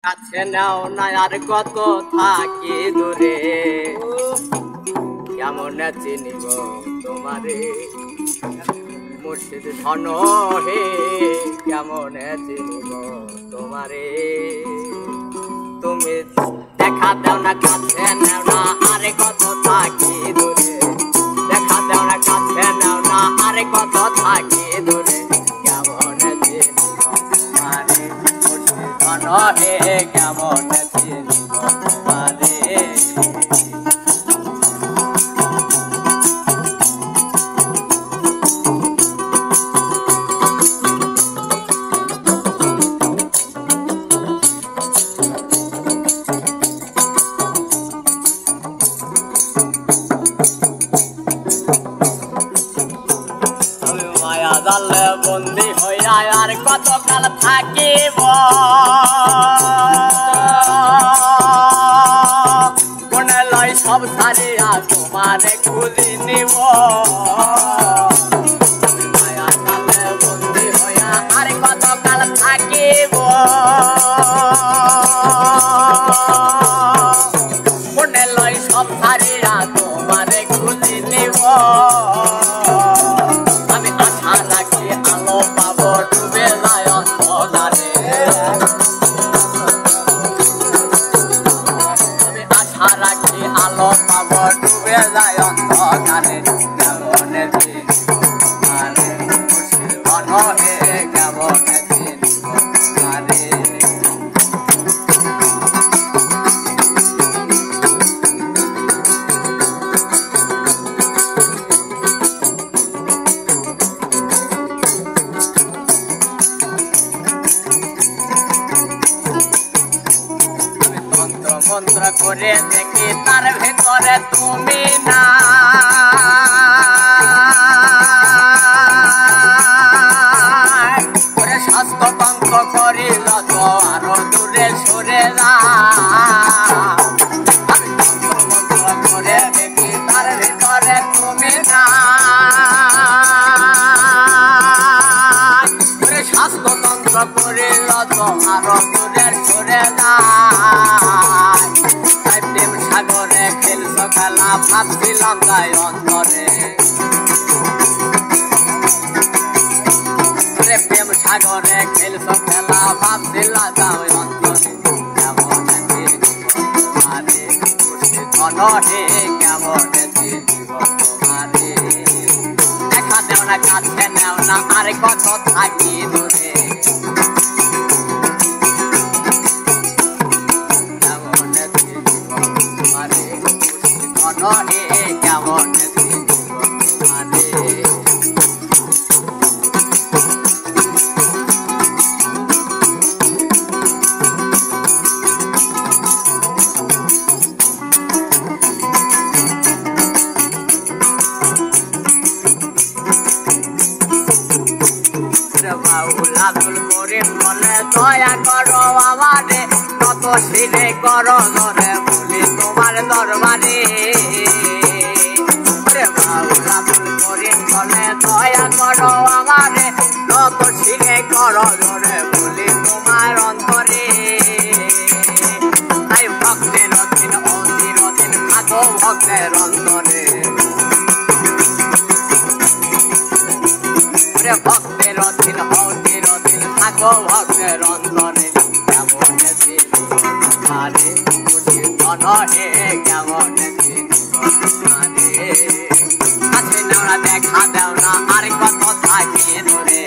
কাছে নাও না আর কত থাকি দূরে, কেমন চিনিব তোমারে মুর্শিদ ধন হে, কেমন চিনিব তোমারে। তুমি দেখা দাও না কাছে নাও না আর কত থাকি দূরে, দেখা দাও না কাছে নাও না আর কত থাকি দূরে, কেমন চিনিব তোমারে মুর্শিদ ধন হে, কেমন চিনিব তোমারে। জালে বন্দি হইয়া আর কতকাল থাকিব, কোনে লয় সব সারিয়া তোমারে খুঁজি নিব। মায়া জালে বন্দি হইয়া আর কতকাল থাকিব, কোনে লয় সব সারিয়া তোমারে খুঁজি নিব। আলো পাব ডুবে যায় অন্ধকারে, কেমন চিনিব মুর্শিদ ধন হে, কেমন চিনিব তোমারে। মন্ত্র করে দেখি তার ভেতরে তুমি না, স্বাস্থ্যতন্ত্র করিল তো আরো দূরে সরে যা। মন্ত্র করে দেখি তার ভেতরে তুমি না, স্বাস্থ্যতন্ত্র করিল তো আরো দূরে সরে যা। প্রেম সাগরে খেলছ খেলা ভাবছিলাম তাই অন্তরে, প্রেম সাগরে খেলছ খেলা ভাবছিলাম তাই অন্তরে, কেমন চিনিব তোমারে মুর্শিদ ধন হে, কেমন চিনিব তোমারে। দেখা দেও না কাছে নেও না আর কত থাকি দূরে, হে কেমন চিনিব তোমারে। বাউলা দুল করে বলে দয়া করো আমারে, কত শিরে করো ধরে বলি তোমার দরবারে। বাউলা দুল করে বলে দয়া করো আমারে, কত শিরে করো ধরে বলি তোমার অন্তরে। তাই ভক্তের অধীন অধীন অধীন থাকো ভক্তের অন্তরে, ভক্তের অধীন অধীন অধীন থাকো ভক্তের অন্তরে, কেমন চিনিব তোমারে মুর্শিদ ধন হে, কেমন চিনিব তোমারে। কাছে নাও না দেখা দেও না আর কত থাকি দূরে,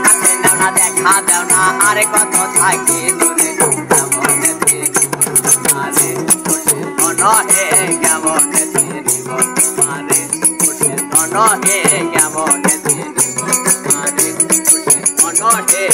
কাছে নাও না দেখা দেও না আর কত থাকি দূরে, কেমন চিনিব তোমারে মুর্শিদ ধন হে, কেমন চিনিব তোমারে মুর্শিদ ধন হে, কেমন চিনিব তোমারে মুর্শিদ ধন হে।